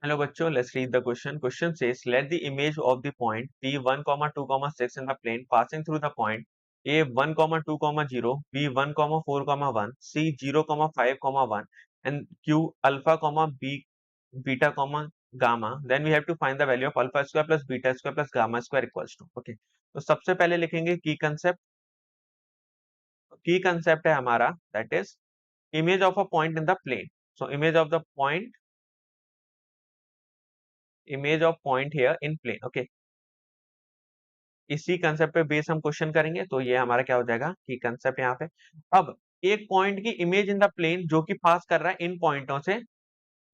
Hello बच्चों, let's read the question. Question says, let the image of the point P1, 2, 6 in the plane passing through the point A1, 2, 0, B1, 4, 1, C 0, 5, 1 and Q alpha, B beta, gamma. Then we have to find the value of alpha square plus beta square plus gamma square equals to. Okay. तो सबसे पहले लिखेंगे की concept. की concept है हमारा that is image of a point in the plane. So image of the point, image of point here in plane. Okay. इसी concept पे बेस हम क्वेश्चन करेंगे, तो ये हमारा क्या हो जाएगा कि कंसेप्ट यहाँ पे. अब एक पॉइंट की इमेज इन द प्लेन जो कि पास कर रहा है इन पॉइंटों से,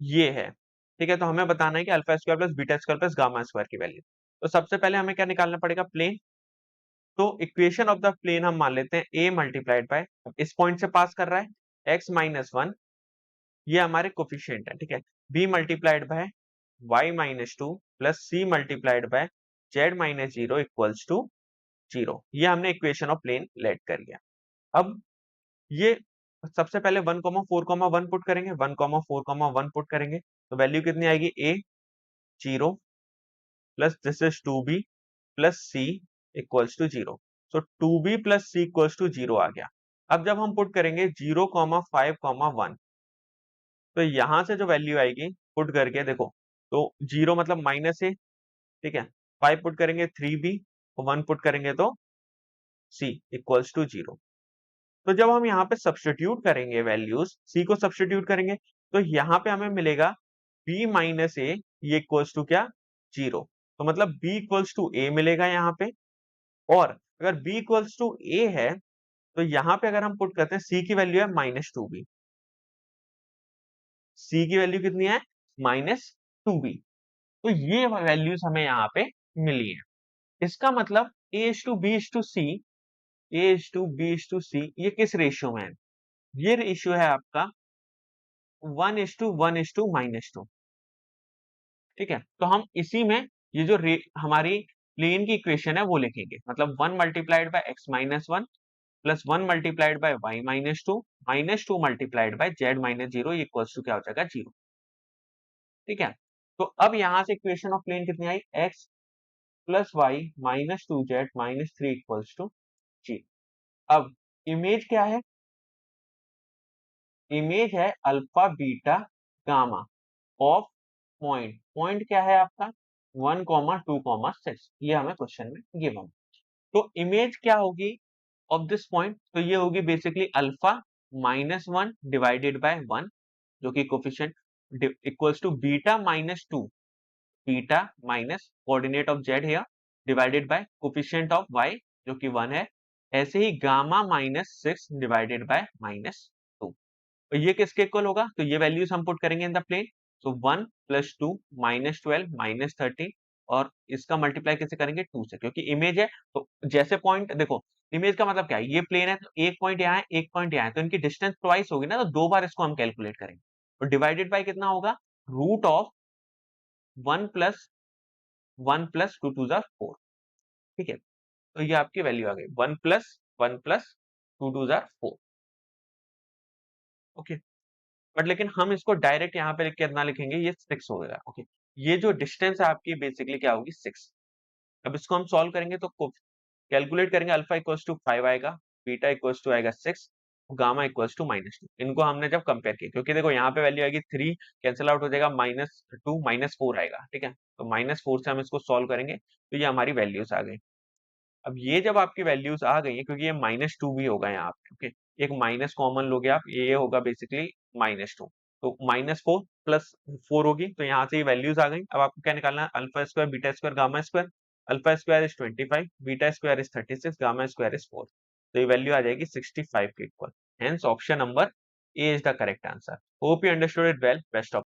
ये है. ठीक है, तो हमें बताना है कि alpha square plus beta square plus gamma square की वैल्यू. तो सबसे पहले हमें क्या निकालना पड़ेगा, प्लेन. तो इक्वेशन ऑफ द प्लेन हम मान लेते हैं ए मल्टीप्लाइड बाय, इस पॉइंट से पास कर रहा है एक्स माइनस वन, ये हमारे कोफिशिएंट है. ठीक है, B multiplied by Y minus two plus C multiplied by Z minus zero equals to 0. ये हमने इक्वेशन ऑफ प्लेन लेट कर लिया. अब ये सबसे पहले 1,4,1 पुट करेंगे, 1,4,1 पुट करेंगे, तो वैल्यू कितनी आएगी, a 0 plus this is 2b plus c equals to 0. So 2b plus c equals to 0 आ गया. अब जब हम पुट करेंगे 0,5,1, तो यहां से जो वैल्यू आएगी पुट करके देखो, तो 0 मतलब माइनस a. ठीक है, 5 पुट करेंगे 3b, 1 पुट करेंगे तो c इक्वल्स टू 0. तो जब हम यहाँ पे सब्स्टिट्यूट करेंगे वैल्यूज, सी को सब्स्टिट्यूट करेंगे, तो यहाँ पे हमें मिलेगा b माइनस ए, ये इक्वल्स टू क्या, 0. तो मतलब b इक्वल्स टू ए मिलेगा यहाँ पे. और अगर b इक्वल्स टू ए है, तो यहाँ पे अगर हम पुट करते हैं c की वैल्यू है -2b, c की वैल्यू कितनी है, -2b. तो ये वैल्यूज हमें यहाँ पे मिली है. इसका मतलब a is to b is to c, a is to b is to c, ये किस रेशियो में है, ये रेशियो है आपका 1:1:-2. ठीक है, तो हम इसी में ये जो हमारी प्लेन की इक्वेशन है वो लिखेंगे, मतलब 1 multiplied by x minus one plus 1 multiplied by y minus two multiplied by z minus zero equals to क्या हो जाएगा, 0. ठीक है, तो अब यहां से इक्वेशन ऑफ प्लेन कितनी आई, x plus Y minus two Z minus three equals to 0. अब इमेज क्या है, इमेज है alpha beta gamma of point. Point क्या है आपका 1,2,6, ये हमें क्वेश्चन में गिवन. तो इमेज क्या होगी ऑफ दिस पॉइंट, तो ये होगी बेसिकली अल्फा -1 डिवाइडेड बाय 1, जो कि coefficient equals to beta -2, beta minus coordinate of Z here divided by coefficient of y जो कि 1 है. ऐसे ही गामा -6 डिवाइडेड बाय -2. तो ये किसके इक्वल होगा, तो ये वैल्यूज हम पुट करेंगे इन द प्लेन. सो 1 + 2 -12 -13, और इसका मल्टीप्लाई कैसे करेंगे, 2 से, क्योंकि इमेज है. तो जैसे पॉइंट देखो, इमेज का मतलब क्या है, ये प्लेन है तो एक पॉइंट यहाँ है एक पॉइंट यहाँ है, तो इनकी डिस्टेंस ट्वाइस होगी ना, तो दो बार इसको हम कैलकुलेट करेंगे. तो डिवाइडेड बाय कितना होगा, रूट ऑफ 1 + 1 + 2 = 4. ठीक है, तो ये आपकी वैल्यू आ गई 1 + 1 + 2 = 4. ओके, बट लेकिन हम इसको डायरेक्ट यहाँ पे लिख के ना लिखेंगे, ये 6 हो गया. ओके, ये जो डिस्टेंस है आपकी बेसिकली क्या होगी, 6. अब इसको हम सॉल्व करेंगे तो कैलकुलेट करेंगे, अल्फा इक्वल्स टू 5 आएगा, बीटा इक्वल्स टू आएगा 6, गामा इक्वल्स टू -2. इनको हमने जब कंपेयर किया, क्योंकि देखो यहाँ पे वैल्यू आएगी 3, कैंसिल आउट हो जाएगा, -2 -4 आएगा. ठीक है, तो -4 से हम इसको सॉल्व करेंगे, तो ये हमारी वैल्यूज आ गई. अब ये जब आपकी वैल्यूज आ गई है, क्योंकि ये -2 भी होगा यहाँ पे. ओके, एक माइनस कॉमन लोगे आप, ये होगा बेसिकली -2, तो -4 + 4 होगी, तो यहाँ से ये वैल्यूज आ गई. अब आपको क्या निकालना है, alpha square beta square gamma square. Alpha square is 25, beta square is 36, gamma square is 4. तो ये वैल्यू आ जाएगी 65 के equal. Hence option number A is the correct answer. Hope you understood it well. Best of